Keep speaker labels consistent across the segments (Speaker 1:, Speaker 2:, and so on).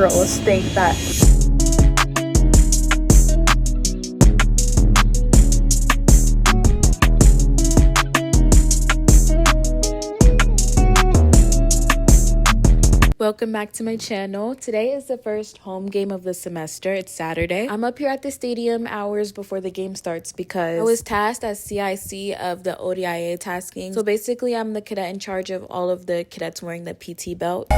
Speaker 1: girls think that. Welcome back to my channel. Today is the first home game of the semester. It's Saturday. I'm up here at the stadium hours before the game starts because I was tasked as CIC of the ODIA tasking. So basically, I'm the cadet in charge of all of the cadets wearing the PT belt.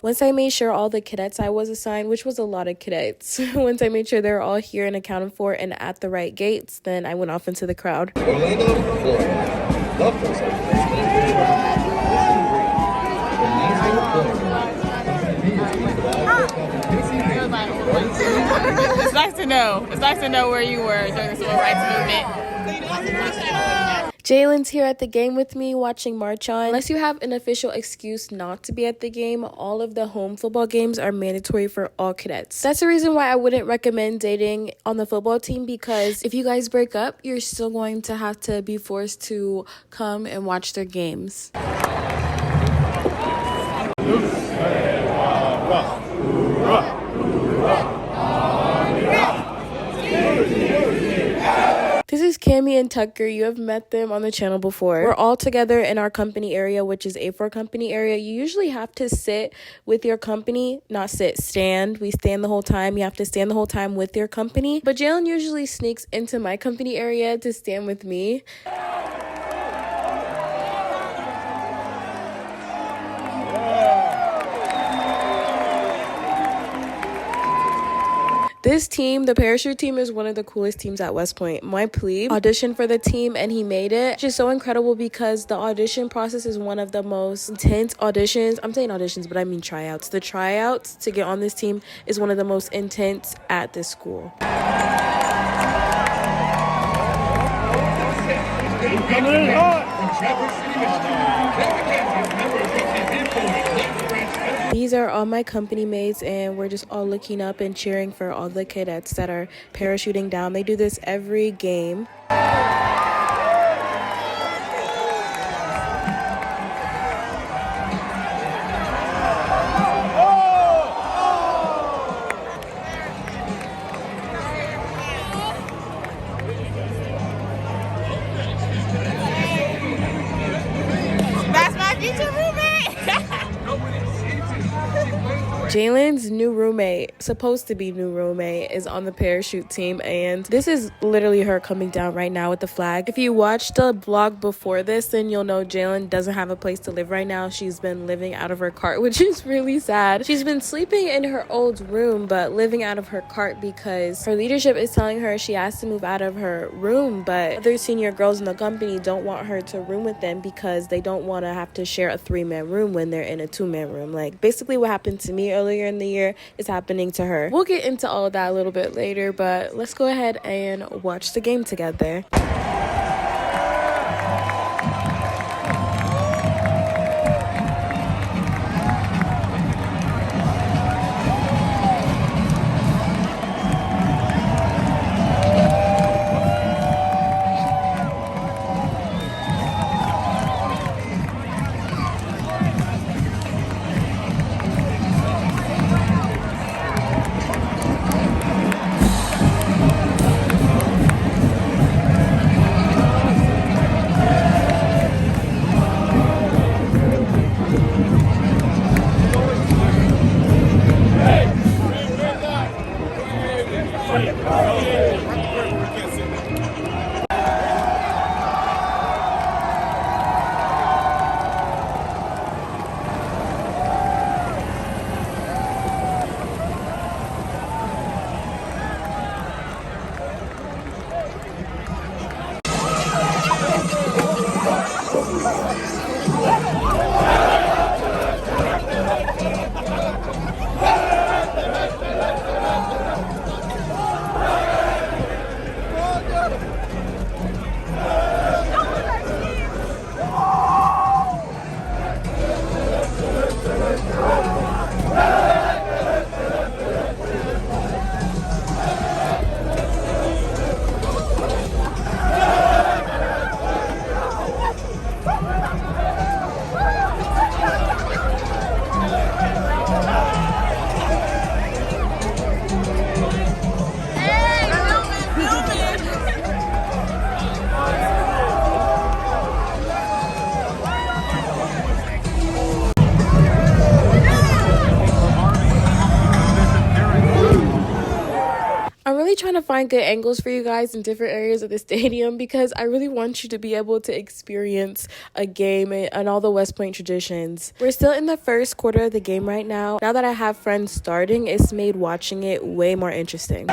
Speaker 1: Once I made sure all the cadets I was assigned, which was a lot of cadets, once I made sure they were all here and accounted for and at the right gates, then I went off into the crowd.
Speaker 2: Orlando, Florida. The first
Speaker 3: It's nice to know. It's nice to know where you were during the civil rights movement.
Speaker 1: Jeilyn's here at the game with me watching March On. Unless you have an official excuse not to be at the game, all of the home football games are mandatory for all cadets. That's the reason why I wouldn't recommend dating on the football team, because if you guys break up, you're still going to have to be forced to come and watch their games. This is Cammy and Tucker. You have met them on the channel before. We're all together in our company area, which is A4 company area. You usually have to sit with your company, not sit, stand. We stand the whole time. You have to stand the whole time with your company. But Jeilyn usually sneaks into my company area to stand with me. This team, the parachute team, is one of the coolest teams at West Point. My plebe auditioned for the team and he made it. It's just so incredible because the audition process is one of the most intense auditions. I'm saying auditions, but I mean tryouts. The tryouts to get on this team is one of the most intense at this school. These are all my company mates, and we're just all looking up and cheering for all the cadets that are parachuting down. They do this every game.
Speaker 3: That's my future roommate.
Speaker 1: Jeilyn's new roommate, supposed to be new roommate, is on the parachute team, and this is literally her coming down right now with the flag. If you watched the vlog before this, then you'll know Jeilyn doesn't have a place to live right now. She's been living out of her cart, which is really sad. She's been sleeping in her old room, but living out of her cart because her leadership is telling her she has to move out of her room, but other senior girls in the company don't want her to room with them because they don't want to have to share a 3-man room when they're in a 2-man room. Like, basically what happened to me earlier in the year is happening to her. We'll get into all of that a little bit later, but let's go ahead and watch the game together. really trying to find good angles for you guys in different areas of the stadium because I really want you to be able to experience a game and all the West Point traditions. We're still in the first quarter of the game right now. Now that I have friends starting, it's made watching it way more interesting.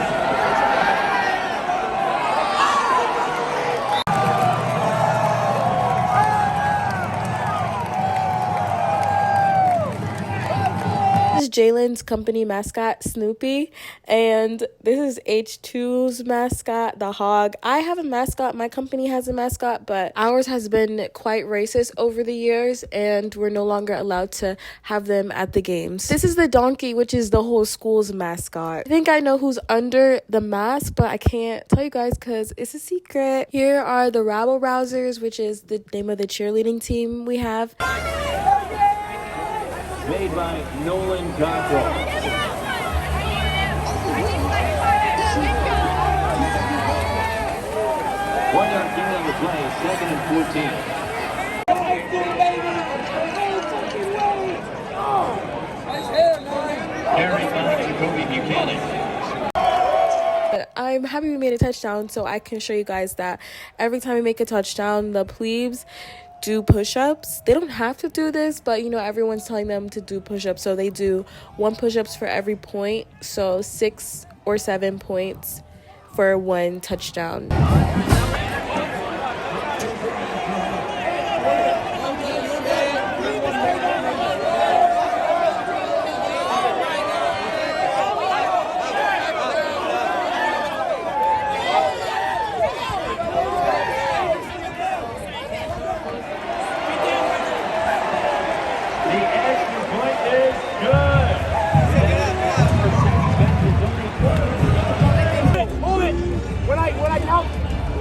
Speaker 1: Jeilyn's company mascot, Snoopy, and this is H2's mascot, the hog. I have a mascot, my company has a mascot, but ours has been quite racist over the years, and we're no longer allowed to have them at the games. This is the donkey, which is the whole school's mascot. I think I know who's under the mask, but I can't tell you guys because it's a secret. Here are the Rabble Rousers, which is the name of the cheerleading team we have.
Speaker 4: Made by Nolan Cottrell. 1 yard gain on the play, 2nd and 14. Carry by Jacoby Buchanan.
Speaker 1: I'm happy we made a touchdown so I can show you guys that every time we make a touchdown, the plebes do push-ups. They don't have to do this, but you know, everyone's telling them to do push-ups, so they do 1 push-ups for every point, so 6 or 7 points for 1 touchdown.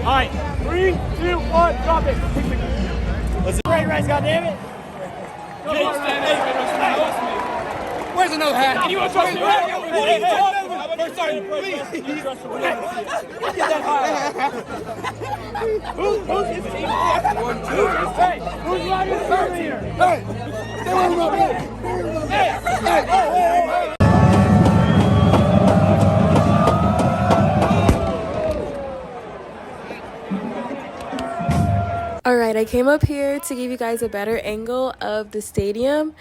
Speaker 5: All right, 3, 2, 1, drop it. Let's great race, goddammit. Where's another hat? You want to trust me? Sorry, please. Get that high. Who's his team? 1, 2. Hey, who's riding the third here? Hey, stay where we're going. Hey, hey.
Speaker 1: Alright, I came up here to give you guys a better angle of the stadium.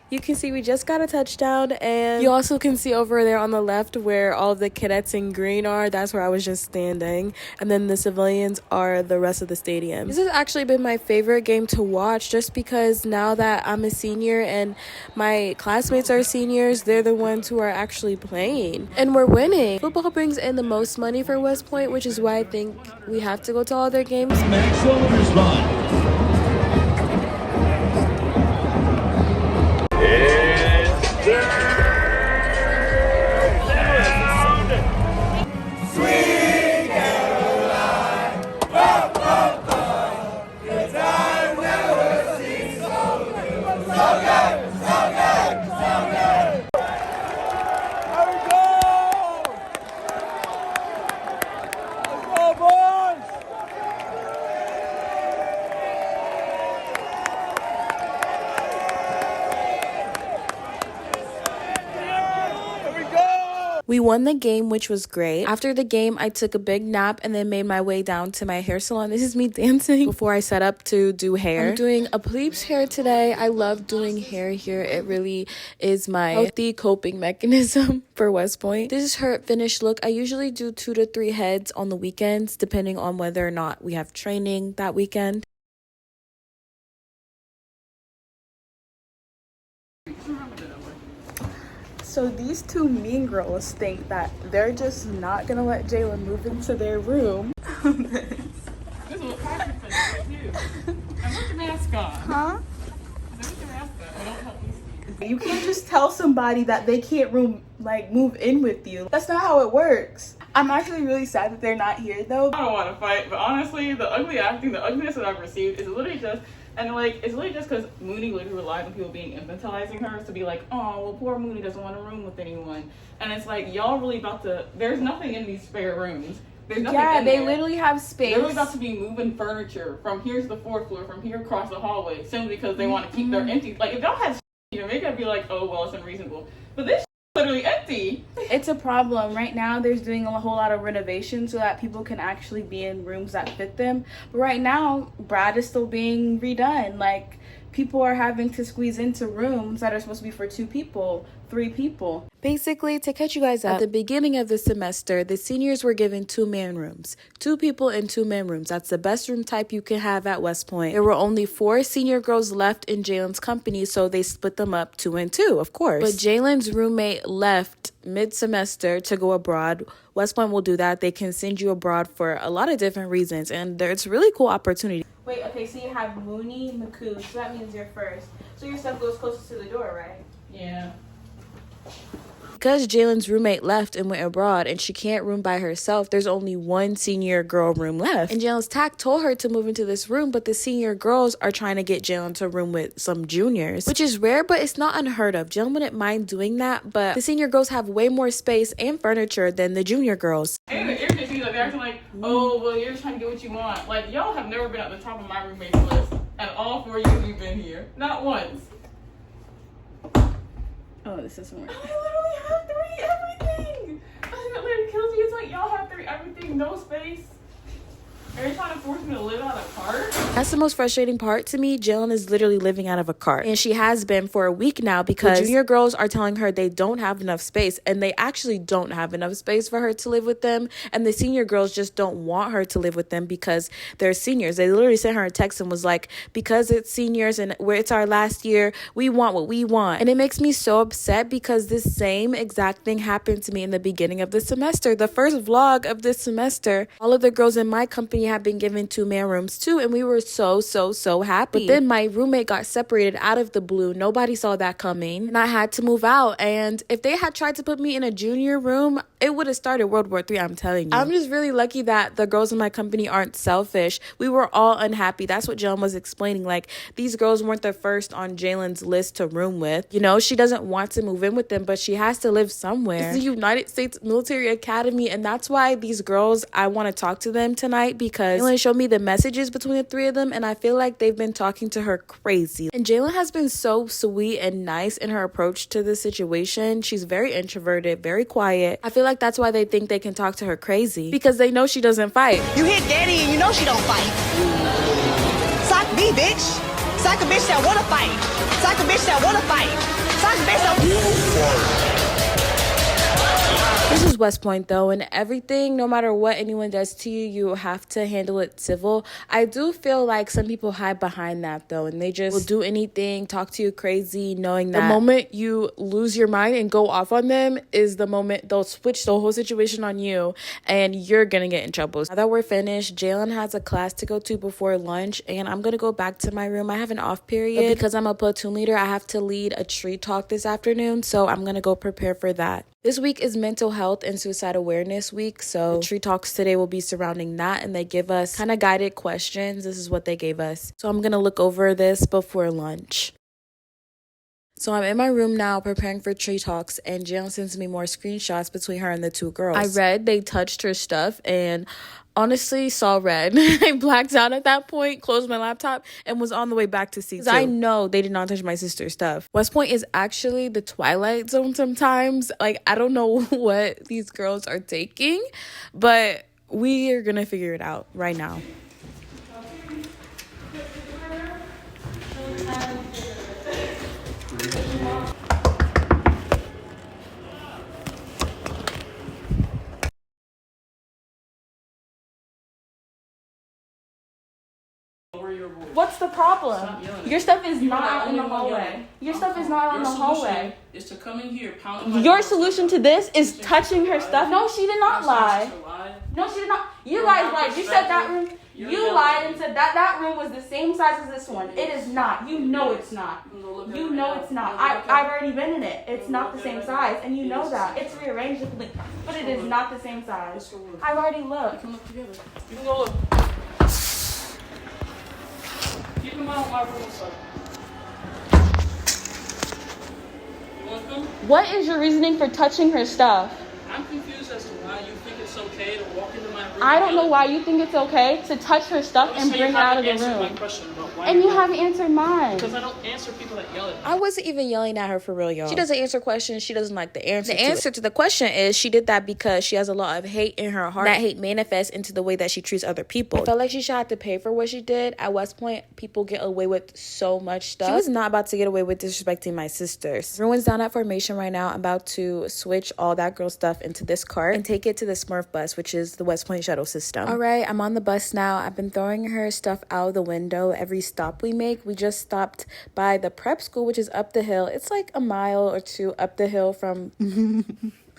Speaker 1: You can see we just got a touchdown, and you also can see over there on the left where all of the cadets in green are. That's where I was just standing, and then the civilians are the rest of the stadium. This has actually been my favorite game to watch just because now that I'm a senior and my classmates are seniors, they're the ones who are actually playing, and we're winning. Football brings in the most money for West Point, which is why I think we have to go to all their games.
Speaker 4: Maxwell responds.
Speaker 1: We won the game, which was great. After the game, I took a big nap and then made my way down to my hair salon. This is me dancing before I set up to do hair. I'm doing a plebes hair today. I love doing hair here. It really is my healthy coping mechanism for West Point. This is her finished look. I usually do 2 to 3 heads on the weekends, depending on whether or not we have training that weekend. So these 2 mean girls think that they're just not gonna let Jeilyn move into their room.
Speaker 3: This is what Patrick said too. And what's your mascot?
Speaker 1: Huh?
Speaker 3: What's your mascot? I don't help you.
Speaker 1: You can't just tell somebody that they can't move in with you. That's not how it works. I'm actually really sad that they're not here though.
Speaker 3: I don't want to fight, but honestly, the ugly acting, the ugliness that I've received is literally just, and like, it's literally just because Mooney literally relies on people being infantilizing her to be like, oh, well, poor Mooney doesn't want a room with anyone. And it's like, y'all really about to, there's nothing in these spare rooms. There's nothing in
Speaker 1: they
Speaker 3: there.
Speaker 1: literally have space.
Speaker 3: They're really about to be moving furniture from here's the 4th floor, from here across the hallway, simply because they want to keep their empty. Like, if y'all had, maybe I'd be like, oh, well, it's unreasonable. But this literally empty.
Speaker 1: It's a problem. Right now, there's doing a whole lot of renovation so that people can actually be in rooms that fit them. But right now, Brad is still being redone. Like, people are having to squeeze into rooms that are supposed to be for 2 people, 3 people. Basically, to catch you guys up, at the beginning of the semester, the seniors were given 2-man rooms. 2 people in 2-man rooms. That's the best room type you can have at West Point. There were only 4 senior girls left in Jailyn's company, so they split them up 2 and 2, of course. But Jailyn's roommate left mid-semester to go abroad. West Point will do that. They can send you abroad for a lot of different reasons, and it's a really cool opportunity. Wait, okay, so you have Mooney, Maku, so that means you're first. So your stuff goes closest to the door, right?
Speaker 3: Yeah.
Speaker 1: Because Jailyn's roommate left and went abroad and she can't room by herself, there's only 1 senior girl room left. And Jailyn's TAC told her to move into this room, but the senior girls are trying to get Jeilyn to room with some juniors, which is rare, but it's not unheard of. Jeilyn wouldn't mind doing that, but the senior girls have way more space and furniture than the junior girls.
Speaker 3: And the irritates me, like, they're acting like, oh, well, you're just trying to get what you want. Like, y'all have never been at the top of my roommate's list at all 4 years we've been here. Not once.
Speaker 1: Oh, this doesn't work.
Speaker 3: I literally have 3 everything. I think that literally kills me. It's like, y'all have 3 everything, no space. Are you trying to force me to live out of a cart?
Speaker 1: That's the most frustrating part to me. Jeilyn is literally living out of a cart. And she has been for a week now because the junior girls are telling her they don't have enough space. And they actually don't have enough space for her to live with them. And the senior girls just don't want her to live with them because they're seniors. They literally sent her a text and was like, because it's seniors and it's our last year, we want what we want. And it makes me so upset because this same exact thing happened to me in the beginning of the semester. The first vlog of this semester, all of the girls in my company have been given 2-man rooms too, and we were so happy. But then my roommate got separated out of the blue. Nobody saw that coming, and I had to move out. And if they had tried to put me in a junior room, it would have started World War III, I'm telling you. I'm just really lucky that the girls in my company aren't selfish. We were all unhappy. That's what Jeilyn was explaining. Like, these girls weren't the first on Jailyn's list to room with. You know, she doesn't want to move in with them, but she has to live somewhere. It's the United States Military Academy, and that's why these girls, I want to talk to them tonight because Jeilyn showed me the messages between the 3 of them, and I feel like they've been talking to her crazy. And Jeilyn has been so sweet and nice in her approach to the situation. She's very introverted, very quiet. I feel like that's why they think they can talk to her crazy, because they know she doesn't fight.
Speaker 6: You hit daddy and you know she don't fight. Sock me, bitch. Sock a bitch that wanna fight. Sock a bitch that wanna fight. Sock a bitch that wanna fight.
Speaker 1: This is West Point though, and everything, no matter what anyone does to you, you have to handle it civil. I do feel like some people hide behind that though, and they just will do anything, talk to you crazy, knowing that the moment you lose your mind and go off on them is the moment they'll switch the whole situation on you, and you're gonna get in trouble. Now that we're finished, Jeilyn has a class to go to before lunch, and I'm gonna go back to my room. I have an off period, but because I'm a platoon leader, I have to lead a tree talk this afternoon, so I'm gonna go prepare for that. This week is Mental Health and Suicide Awareness Week, so the tree talks today will be surrounding that, and they give us kind of guided questions. This is what they gave us. So I'm going to look over this before lunch. So I'm in my room now preparing for tree talks, and Jeilyn sends me more screenshots between her and the 2 girls. I read they touched her stuff and honestly saw red. I blacked out at that point, closed my laptop, and was on the way back to C2. I know they did not touch my sister's stuff. West Point is actually the Twilight Zone sometimes. Like, I don't know what these girls are taking, but we are gonna figure it out right now. What's the problem? Your stuff is not out in the hallway. Your stuff is not out in the hallway.
Speaker 3: Is to come in here, pound
Speaker 1: Your solution to this is touching her stuff. No, she did not lie. No, she did not. You guys lied. You said that room. You lied and said that room was the same size as this one. It is not. You know it's not. You know it's not. I've already been in it. It's not the same size, and you know that. It's rearranged differently, but it is not the same size. I've already looked.
Speaker 3: We can look together. You can go look. Keep them out of my room, sir. You want them?
Speaker 1: What is your reasoning for touching her stuff?
Speaker 3: I'm confused as to why you think it's okay to walk into my room. I don't know why you think it's okay to touch her stuff and bring it out of the room.
Speaker 7: My question about why
Speaker 3: And you haven't answered mine.
Speaker 7: because I don't answer people that yell at me.
Speaker 1: I wasn't even yelling at her for real, y'all. She doesn't answer questions. She doesn't like the answer. The answer to the question is she did that because she has a lot of hate in her heart. That hate manifests into the way that she treats other people. I felt like she should have to pay for what she did. At West Point, people get away with so much stuff. She was not about to get away with disrespecting my sisters. Everyone's down at formation right now. I'm about to switch all that girl stuff into this cart and take it to the Smurf bus, which is the West Point shuttle system. All right, I'm on the bus now. I've been throwing her stuff out the window every stop we make. We just stopped by the prep school, which is up the hill. It's like a mile or two up the hill from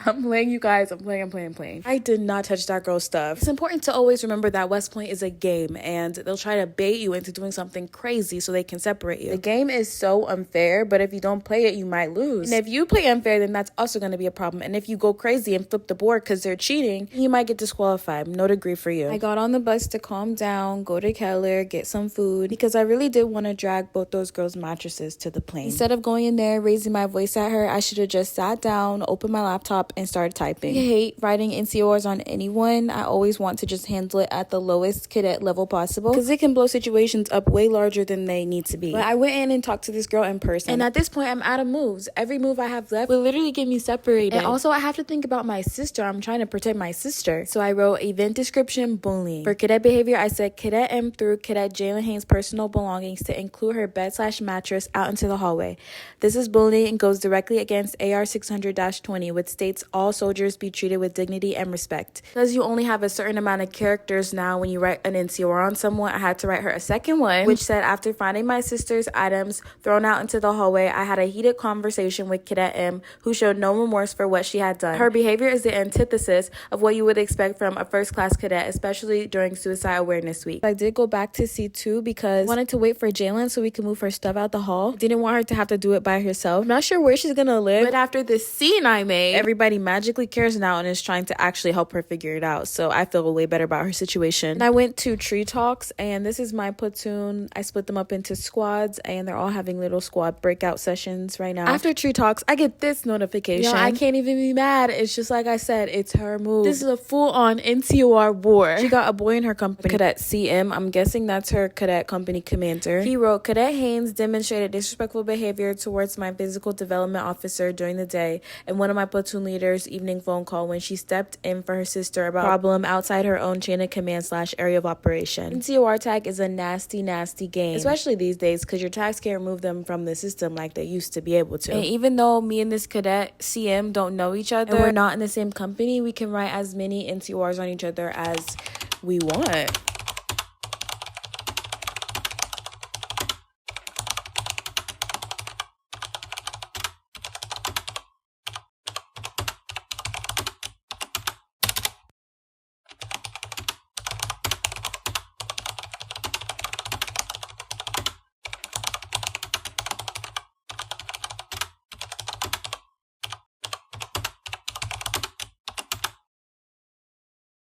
Speaker 1: I'm playing, you guys. I'm playing. I did not touch that girl's stuff. It's important to always remember that West Point is a game and they'll try to bait you into doing something crazy so they can separate you. The game is so unfair, but if you don't play it, you might lose. And if you play unfair, then that's also going to be a problem. And if you go crazy and flip the board because they're cheating, you might get disqualified. No degree for you. I got on the bus to calm down, go to Keller, get some food, because I really did want to drag both those girls' mattresses to the plane. Instead of going in there, raising my voice at her, I should have just sat down, opened my laptop, and started typing. I hate writing NCORs on anyone. I always want to just handle it at the lowest cadet level possible because it can blow situations up way larger than they need to be. But I went in and talked to this girl in person, and at this point I'm out of moves. Every move I have left will literally get me separated. And also I have to think about my sister. I'm trying to protect my sister. So I wrote event description: bullying. For cadet behavior, I said Cadet M threw Cadet Jeilyn Haynes' personal belongings to include her bed/mattress out into the hallway. This is bullying and goes directly against AR 600-20, which states all soldiers be treated with dignity and respect. Because you only have a certain amount of characters now when you write an NCOR on someone, I had to write her a second one, which said, after finding my sister's items thrown out into the hallway, I had a heated conversation with Cadet M, who showed no remorse for what she had done. Her behavior is the antithesis of what you would expect from a first-class cadet, especially during Suicide Awareness Week. I did go back to C2 because I wanted to wait for Jeilyn so we could move her stuff out the hall. Didn't want her to have to do it by herself. I'm not sure where she's gonna live, but after this scene I made, everybody magically cares now and is trying to actually help her figure it out. So I feel way better about her situation. And I went to Tree Talks, and this is my platoon. I split them up into squads, and they're all having little squad breakout sessions right now. After Tree Talks, I get this notification. I can't even be mad. It's just like I said, it's her move. This is a full-on NCOR war. She got a boy in her company, Cadet CM. I'm guessing that's her cadet company commander. He wrote, Cadet Haynes demonstrated disrespectful behavior towards my physical development officer during the day, and one of my platoon leaders' evening phone call when she stepped in for her sister about a problem outside her own chain of command / area of operation. NCOR tag is a nasty game, especially these days because your tags can't remove them from the system like they used to be able to. And even though me and this cadet CM don't know each other and we're not in the same company, we can write as many NCORs on each other as we want.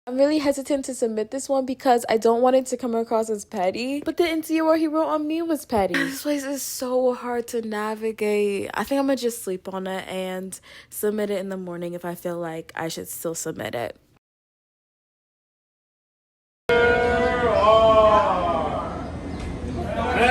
Speaker 1: I'm really hesitant to submit this one because I don't want it to come across as petty. But the NCOR he wrote on me was petty. This place is so hard to navigate. I think I'm gonna just sleep on it and submit it in the morning if I feel like I should still submit it.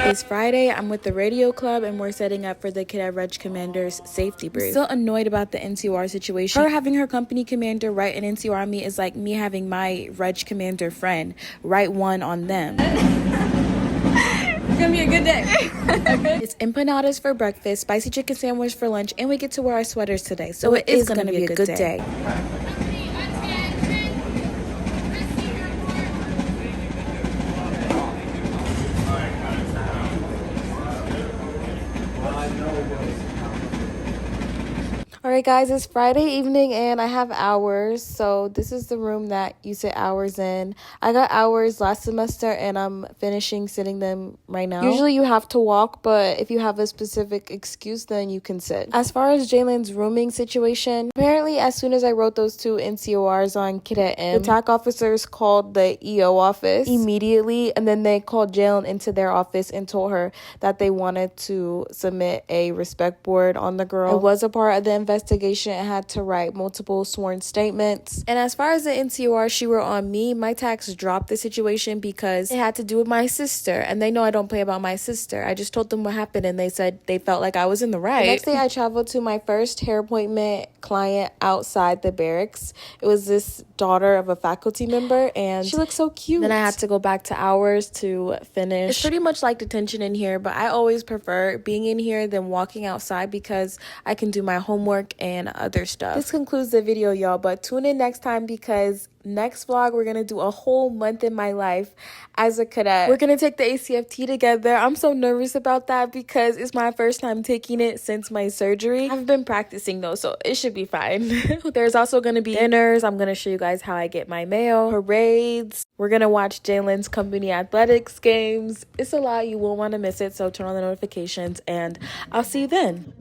Speaker 1: It's Friday. I'm with the radio club and we're setting up for the Cadet Reg Commander's safety brief. I'm still annoyed about the NCOR situation. Her having her company commander write an NCOR on me is like me having my Reg Commander friend write one on them. It's gonna be a good day. Okay. It's empanadas for breakfast, spicy chicken sandwich for lunch, and we get to wear our sweaters today. So it is gonna be a good day. Alright guys, it's Friday evening and I have hours, so this is the room that you sit hours in. I got hours last semester and I'm finishing sitting them right now. Usually you have to walk, but if you have a specific excuse then you can sit. As far as Jeilyn's rooming situation, apparently as soon as I wrote those 2 NCORs on Cadet M, the TAC officers called the EO office immediately, and then they called Jeilyn into their office and told her that they wanted to submit a respect board on the girl. I was a part of the investigation investigation and had to write multiple sworn statements. And as far as the NCOR she wrote on me, my tax dropped the situation because it had to do with my sister. And they know I don't play about my sister. I just told them what happened and they said they felt like I was in the right. The next day I traveled to my first hair appointment client outside the barracks. It was this daughter of a faculty member and she looked so cute. Then I had to go back to ours to finish. It's pretty much like detention in here, but I always prefer being in here than walking outside because I can do my homework and other stuff. This concludes the video, y'all, but tune in next time because next vlog we're gonna do a whole month in my life as a cadet. We're gonna take the ACFT together. I'm so nervous about that because it's my first time taking it since my surgery. I've been practicing though, so it should be fine. There's also gonna be dinners. I'm gonna show you guys how I get my mail, parades. We're gonna watch Jeilyn's company athletics games. It's a lot. You won't want to miss it, so turn on the notifications and I'll see you then.